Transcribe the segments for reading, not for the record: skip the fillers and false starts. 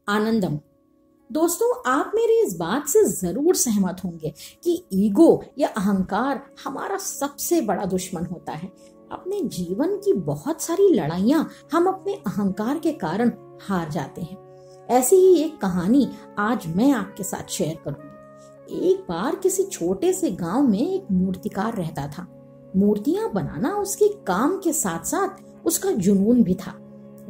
आनंदम। दोस्तों, आप मेरी इस बात से जरूर सहमत होंगे कि ईगो या अहंकार हमारा सबसे बड़ा दुश्मन होता है। अपने जीवन की बहुत सारी लड़ाइयां हम अपने अहंकार के कारण हार जाते हैं। ऐसी ही एक कहानी आज मैं आपके साथ शेयर करूंगी। एक बार किसी छोटे से गांव में एक मूर्तिकार रहता था। मूर्तियां बनाना उसके काम के साथ साथ उसका जुनून भी था।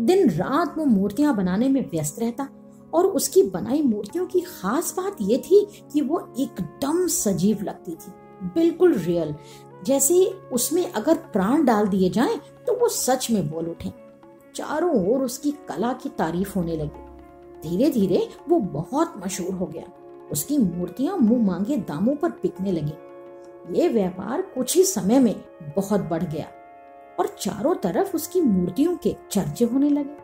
दिन रात वो मूर्तियां बनाने में व्यस्त रहता और उसकी बनाई मूर्तियों की खास बात ये थी कि वो एकदम सजीव लगती थी, बिल्कुल रियल, जैसे उसमें अगर प्राण डाल दिए जाएं तो वो सच में बोल उठे। चारों ओर उसकी कला की तारीफ होने लगी। धीरे धीरे वो बहुत मशहूर हो गया। उसकी मूर्तियां मुंह मांगे दामों पर बिकने लगी। ये व्यापार कुछ ही समय में बहुत बढ़ गया और चारों तरफ उसकी मूर्तियों के चर्चे होने लगे।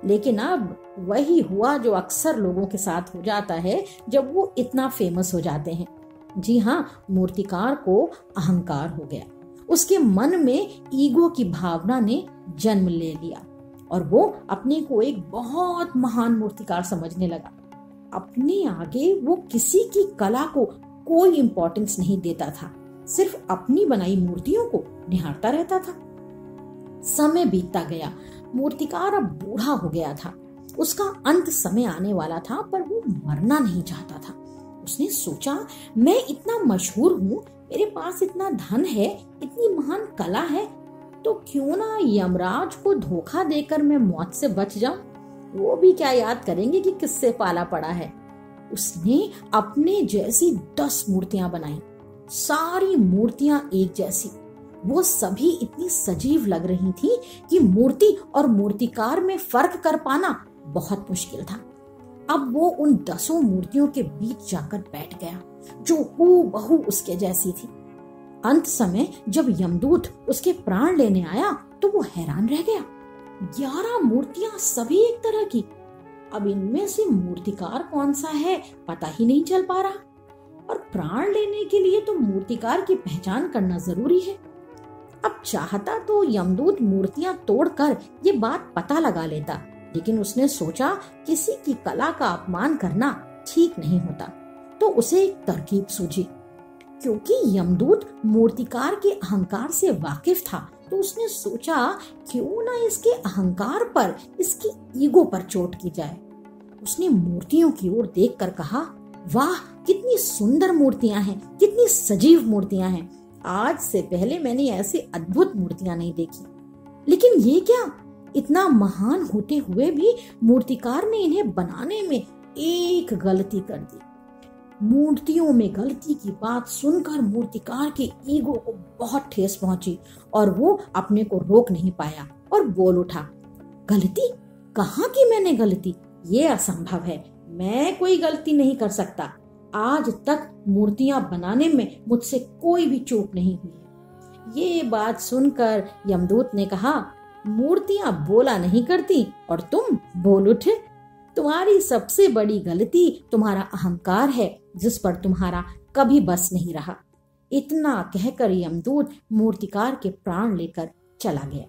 लेकिन अब वही हुआ जो अक्सर लोगों के साथ हो जाता है जब वो इतना फेमस हो जाते हैं। जी हाँ, मूर्तिकार को अहंकार हो गया। उसके मन में ईगो की भावना ने जन्म ले लिया और वो अपने को एक बहुत महान मूर्तिकार समझने लगा। अपने आगे वो किसी की कला को कोई इंपॉर्टेंस नहीं देता था, सिर्फ अपनी बनाई मूर्तियों को निहारता रहता था। समय बीतता गया। मूर्तिकार अब बूढ़ा हो गया था। उसका अंत समय आने वाला था, पर वो मरना नहीं चाहता था। उसने सोचा, मैं इतना मशहूर हूँ, मेरे पास इतना धन है, इतनी महान कला है, तो क्यों ना यमराज को धोखा देकर मैं मौत से बच जाऊं। वो भी क्या याद करेंगे कि किससे पाला पड़ा है। उसने अपने जैसी 10 मूर्तियां बनाई। सारी मूर्तियां एक जैसी। वो सभी इतनी सजीव लग रही थी कि मूर्ति और मूर्तिकार में फर्क कर पाना बहुत मुश्किल था। अब वो उन 10 मूर्तियों के बीच जाकर बैठ गया, जो हूबहू उसके जैसी थी। अंत समय जब यमदूत उसके प्राण लेने आया तो वो हैरान रह गया। 11 मूर्तियां सभी एक तरह की। अब इनमें से मूर्तिकार कौन सा है पता ही नहीं चल पा रहा। और प्राण लेने के लिए तो मूर्तिकार की पहचान करना जरूरी है। अब चाहता तो यमदूत मूर्तियां तोड़कर ये बात पता लगा लेता, लेकिन उसने सोचा किसी की कला का अपमान करना ठीक नहीं होता। तो उसे एक तरकीब सूझी। क्योंकि यमदूत मूर्तिकार के अहंकार से वाकिफ था, तो उसने सोचा क्यों ना इसके अहंकार पर, इसकी ईगो पर चोट की जाए। उसने मूर्तियों की ओर देखकर कहा, वाह, कितनी सुंदर मूर्तियां हैं, कितनी सजीव मूर्तियां हैं। आज से पहले मैंने ऐसी अद्भुत मूर्तियां नहीं देखी। लेकिन ये क्या, इतना महान होते हुए भी मूर्तिकार ने इन्हें बनाने में एक गलती कर दी। मूर्तियों में गलती की बात सुनकर मूर्तिकार के ईगो को बहुत ठेस पहुंची और वो अपने को रोक नहीं पाया और बोल उठा, गलती? कहाँ की मैंने गलती? ये असंभव है, मैं कोई गलती नहीं कर सकता। आज तक मूर्तियां बनाने में मुझसे कोई भी चूक नहीं हुई है। ये बात सुनकर यमदूत ने कहा, मूर्तियां बोला नहीं करती और तुम बोल उठे। तुम्हारी सबसे बड़ी गलती तुम्हारा अहंकार है, जिस पर तुम्हारा कभी बस नहीं रहा। इतना कहकर यमदूत मूर्तिकार के प्राण लेकर चला गया।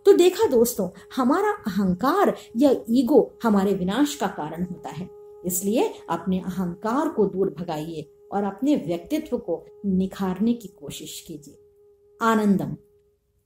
तो देखा दोस्तों, हमारा अहंकार या ईगो हमारे विनाश का कारण होता है। इसलिए अपने अहंकार को दूर भगाइए और अपने व्यक्तित्व को निखारने की कोशिश कीजिए। आनंदम।